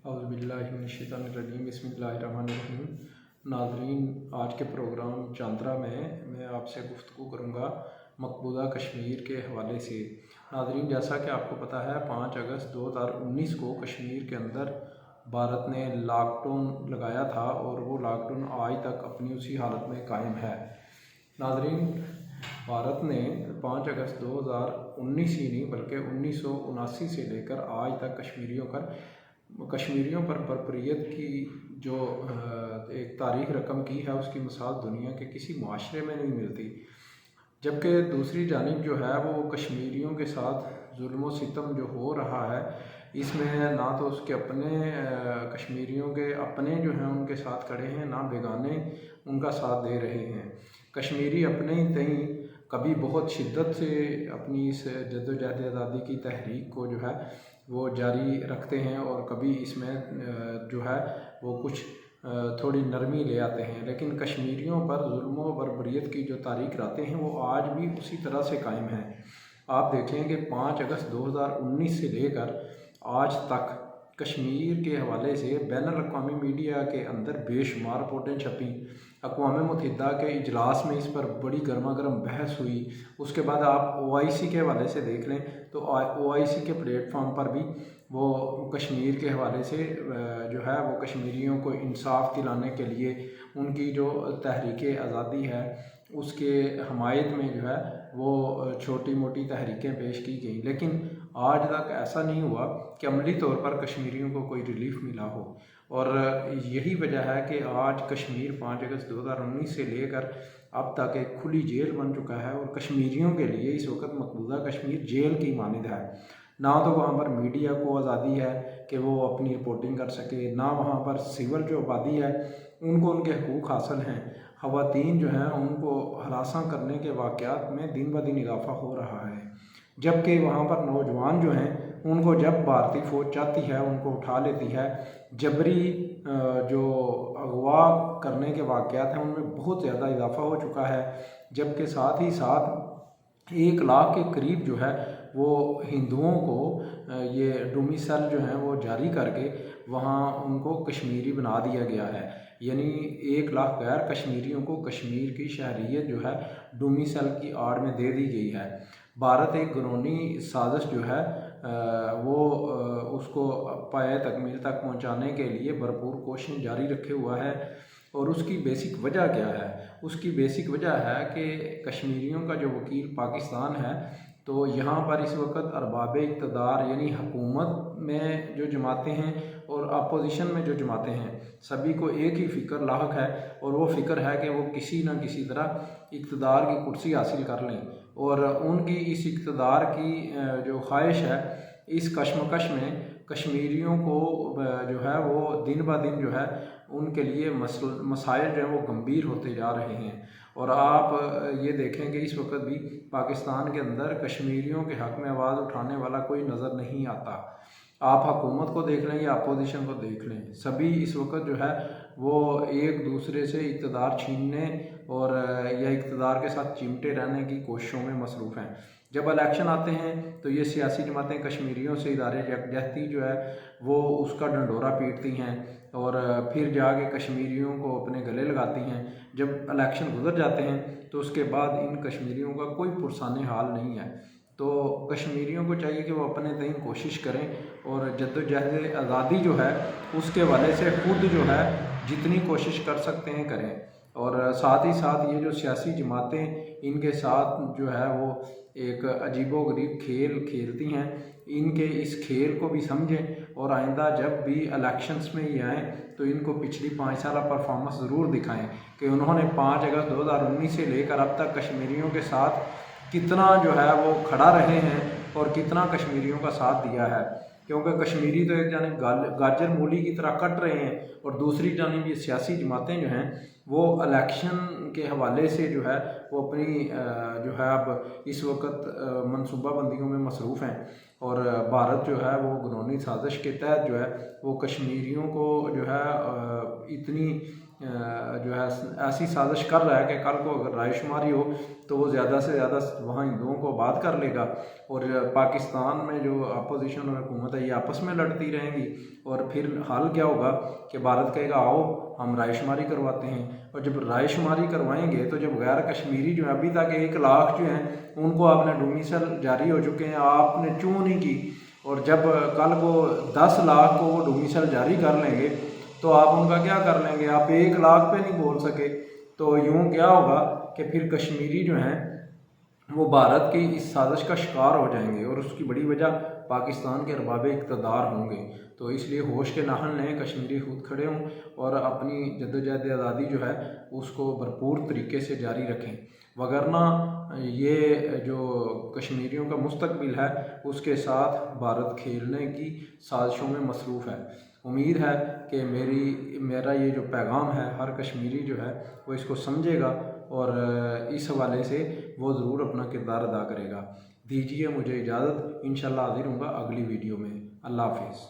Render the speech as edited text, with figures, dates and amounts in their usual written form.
औज़ुबिल्लाहिमिनश्शैतानिर्रजीम बिस्मिल्लाहिर्रहमानिर्रहीम। नाज़रीन, आज के प्रोग्राम चांद्रा में मैं आपसे गुफ्तगू करूँगा मकबूजा कश्मीर के हवाले से। नाज़रीन, जैसा कि आपको पता है 5 अगस्त 2019 को कश्मीर के अंदर भारत ने लॉकडाउन लगाया था और वो लॉकडाउन आज तक अपनी उसी हालत में कायम है। नाज़रीन, भारत ने 5 अगस्त 2019 ही नहीं बल्कि 1979 से लेकर आज तक कश्मीरियों पर बर्बरियत की जो एक तारीख रकम की है, उसकी मिसाल दुनिया के किसी माशरे में नहीं मिलती। जबकि दूसरी जानिब जो है वो कश्मीरियों के साथ जुल्म व सितम जो हो रहा है, इसमें ना तो उसके अपने कश्मीरियों के अपने जो हैं उनके साथ खड़े हैं, ना बेगाने उनका साथ दे रहे हैं। कश्मीरी अपने ही तई कभी बहुत शिद्दत से अपनी इस जद्दोजहद आज़ादी की तहरीक को जो है वो जारी रखते हैं और कभी इसमें जो है वो कुछ थोड़ी नरमी ले आते हैं, लेकिन कश्मीरियों पर जुल्म व बर्बरियत की जो तारीख रातें हैं वो आज भी उसी तरह से कायम हैं। आप देखें कि 5 अगस्त 2019 से लेकर आज तक कश्मीर के हवाले से बैनुल-अक़वामी मीडिया के अंदर बेशुमार रिपोर्टें छपी, अक़वाम मुत्तहिदा के इजलास में इस पर बड़ी गर्मा गर्म बहस हुई। उसके बाद आप OIC के हवाले से देख लें तो OIC के प्लेटफॉर्म पर भी वो कश्मीर के हवाले से जो है वो कश्मीरियों को इंसाफ दिलाने के लिए उनकी जो तहरीक आज़ादी है उसके हमायत में जो है वो छोटी मोटी तहरीकें पेश की गई, लेकिन आज तक ऐसा नहीं हुआ कि अमली तौर पर कश्मीरियों को कोई रिलीफ मिला हो। और यही वजह है कि आज कश्मीर 5 अगस्त 2019 से लेकर अब तक एक खुली जेल बन चुका है और कश्मीरियों के लिए इस वक्त मकबूजा कश्मीर जेल की मानद है। ना तो वहाँ पर मीडिया को आज़ादी है कि वो अपनी रिपोर्टिंग कर सके, ना वहाँ पर सिविल जो आबादी है उनको उनके हकूक़ हासिल हैं। ख़वातीन जो हैं उनको हरासा करने के वाक़यात में दिन ब दिन इजाफ़ा हो रहा है, जबकि वहाँ पर नौजवान जो हैं उनको जब भारतीय फ़ौज चाहती है उनको उठा लेती है। जबरी जो अगवा करने के वाक़यात हैं उनमें बहुत ज़्यादा इजाफ़ा हो चुका है, जबकि साथ ही साथ 1 लाख के करीब जो है वो हिंदुओं को ये डोमिसाइल जो हैं वो जारी करके वहाँ उनको कश्मीरी बना दिया गया है। यानी 1 लाख गैर कश्मीरियों को कश्मीर की शहरियत जो है डोमिसाइल की आड़ में दे दी गई है। भारत एक घिनौनी साजिश जो है वो उसको पाए तकमील तक पहुँचाने के लिए भरपूर कोशिश जारी रखे हुआ है। और उसकी बेसिक वजह क्या है? उसकी बेसिक वजह है कि कश्मीरियों का जो वकील पाकिस्तान है, तो यहाँ पर इस वक्त अरबाब इक़्तिदार यानी हुकूमत में जो जमातें हैं और अपोजिशन में जो जमातें हैं, सभी को एक ही फ़िक्र लाहक है और वो फ़िक्र है कि वो किसी न किसी तरह इक़्तिदार की कुर्सी हासिल कर लें। और उनकी इस इक़्तिदार की जो ख्वाहिश है, इस कशमकश में कश्मीरियों को जो है वो दिन ब दिन जो है उनके लिए मसाइल जो हैं वो गंभीर होते जा रहे हैं। और आप ये देखें कि इस वक्त भी पाकिस्तान के अंदर कश्मीरियों के हक़ में आवाज़ उठाने वाला कोई नज़र नहीं आता। आप हुकूमत को देख लें या अपोजिशन को देख लें, सभी इस वक्त जो है वो एक दूसरे से इक़्तिदार छीनने और या इक़्तिदार के साथ चिमटे रहने की कोशिशों में मसरूफ़ हैं। जब इलेक्शन आते हैं तो ये सियासी जमातें कश्मीरियों से इदारे यकजहती जो है वो उसका ढंढोरा पीटती हैं और फिर जाके कश्मीरियों को अपने गले लगाती हैं। जब इलेक्शन गुजर जाते हैं तो उसके बाद इन कश्मीरियों का कोई पुरसाने हाल नहीं है। तो कश्मीरियों को चाहिए कि वो अपने तय कोशिश करें और जद्दोजहद आज़ादी जो है उसके हवाले से खुद जो है जितनी कोशिश कर सकते हैं करें। और साथ ही साथ ये जो सियासी जमातें इनके साथ जो है वो एक अजीबोगरीब खेल खेलती हैं, इनके इस खेल को भी समझें और आइंदा जब भी इलेक्शंस में ये आएँ तो इनको पिछली 5 साल परफॉर्मेंस ज़रूर दिखाएं कि उन्होंने 5 अगस्त 2019 से लेकर अब तक कश्मीरियों के साथ कितना जो है वो खड़ा रहे हैं और कितना कश्मीरियों का साथ दिया है। क्योंकि कश्मीरी तो एक जानिब गाजर मूली की तरह कट रहे हैं और दूसरी जानिब ये सियासी जमातें जो हैं वो इलेक्शन के हवाले से जो है वो अपनी जो है अब इस वक्त मनसूबाबंदियों में मसरूफ़ हैं। और भारत जो है वो घिनौनी साजिश के तहत जो है वो कश्मीरियों को जो है इतनी جو ہے ایسی سازش کر رہا ہے کہ کل کو اگر رائے شماری ہو تو وہ زیادہ سے زیادہ وہاں ہندوؤں کو آباد کر لے گا، اور پاکستان میں جو اپوزیشن اور حکومت ہے یہ آپس میں لڑتی رہیں گی، اور پھر حل کیا ہوگا کہ بھارت کہے گا آؤ ہم رائے شماری کرواتے ہیں، اور جب رائے شماری کروائیں گے تو جب غیر کشمیری جو ہیں ابھی تک 1 لاکھ جو ہیں ان کو آپ نے ڈومیسل جاری ہو چکے ہیں، آپ نے چوں نہیں کی، اور جب کل کو 10 لاکھ کو وہ ڈومیسل جاری کر لیں گے تو آپ ان کا کیا کر لیں گے؟ آپ 1 لاکھ پہ نہیں بول سکے، تو یوں کیا ہوگا کہ پھر کشمیری جو ہیں وہ بھارت کی اس سازش کا شکار ہو جائیں گے، اور اس کی بڑی وجہ پاکستان کے ارباب اقتدار ہوں گے۔ تو اس لیے ہوش کے ناخن لیں، کشمیری خود کھڑے ہوں اور اپنی جدوجہد آزادی جو ہے اس کو بھرپور طریقے سے جاری رکھیں، وگرنہ یہ جو کشمیریوں کا مستقبل ہے اس کے ساتھ بھارت کھیلنے کی سازشوں میں مصروف ہے۔ امید ہے کہ میرا یہ جو پیغام ہے ہر کشمیری جو ہے وہ اس کو سمجھے گا اور اس حوالے سے وہ ضرور اپنا کردار ادا کرے گا۔ دیجیے مجھے اجازت، انشاءاللہ حاضر ہوں گا اگلی ویڈیو میں۔ اللہ حافظ۔